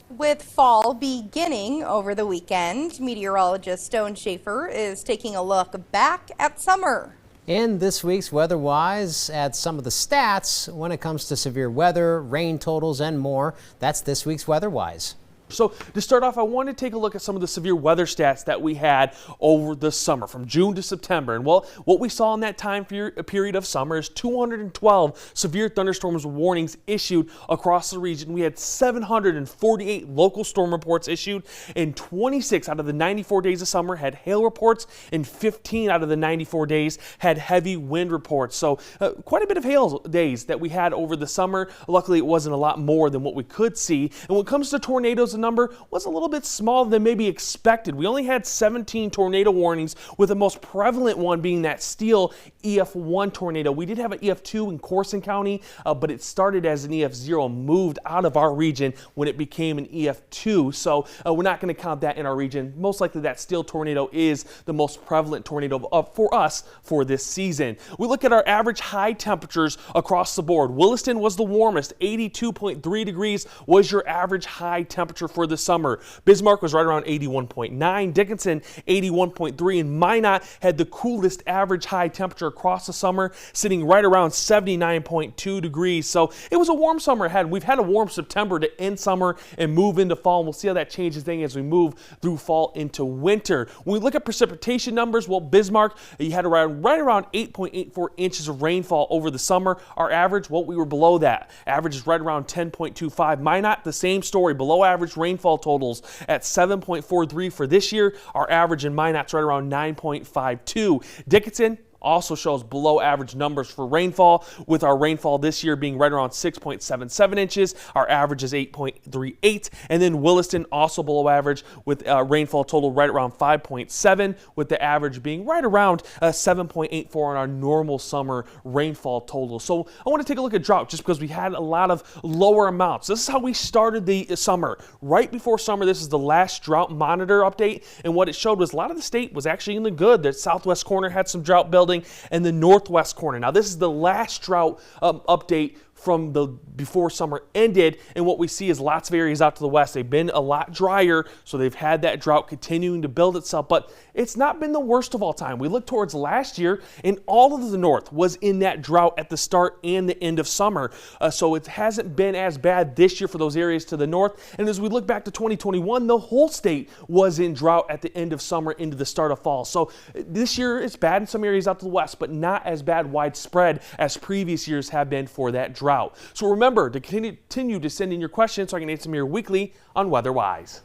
With fall beginning over the weekend, meteorologist Stone Schaefer is taking a look back at summer. In this week's Weather-Wise, at some of the stats when it comes to severe weather, rain totals, and more. That's this week's Weather-Wise. So to start off, I want to take a look at some of the severe weather stats that we had over the summer from June to September. And well, what we saw in that time period of summer is 212 severe thunderstorms warnings issued across the region. We had 748 local storm reports issued, and 26 out of the 94 days of summer had hail reports, and 15 out of the 94 days had heavy wind reports. So quite a bit of hail days that we had over the summer. Luckily, it wasn't a lot more than what we could see. And when it comes to tornadoes, the number was a little bit smaller than maybe expected. We only had 17 tornado warnings, with the most prevalent one being that Steele EF1 tornado. We did have an EF2 in Corson County, but it started as an EF0, moved out of our region when it became an EF2. So we're not going to count that in our region. Most likely that Steele tornado is the most prevalent tornado for us for this season. We look at our average high temperatures across the board. Williston was the warmest. 82.3 degrees was your average high temperature for the summer. Bismarck was right around 81.9, Dickinson 81.3, and Minot had the coolest average high temperature across the summer, sitting right around 79.2 degrees. So it was a warm summer ahead. We've had a warm September to end summer and move into fall, and we'll see how that changes things as we move through fall into winter. When we look at precipitation numbers, well, Bismarck, you had right around 8.84 inches of rainfall over the summer. Our average, well, we were below that. Average is right around 10.25. Minot, the same story, below average rainfall totals at 7.43 for this year. Our average in Minot's right around 9.52. Dickinson also shows below average numbers for rainfall, with our rainfall this year being right around 6.77 inches. Our average is 8.38. And then Williston also below average, with rainfall total right around 5.7, with the average being right around 7.84 on our normal summer rainfall total. So I want to take a look at drought, just because we had a lot of lower amounts. This is how we started the summer. Right before summer, this is the last drought monitor update, and what it showed was a lot of the state was actually in the good. The southwest corner had some drought building, and the northwest corner. Now, this is the last drought update from the before summer ended, and what we see is lots of areas out to the west. They've been a lot drier, so they've had that drought continuing to build itself, but it's not been the worst of all time. We look towards last year, and all of the north was in that drought at the start and the end of summer, so it hasn't been as bad this year for those areas to the north. And as we look back to 2021, the whole state was in drought at the end of summer into the start of fall. So this year it's bad in some areas out to the west, but not as bad widespread as previous years have been for that drought. So remember to continue to send in your questions so I can answer them here weekly on Weather-Wise.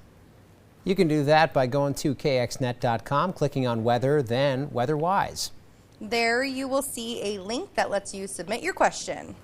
You can do that by going to kxnet.com, clicking on Weather, then Weather-Wise. There you will see a link that lets you submit your question.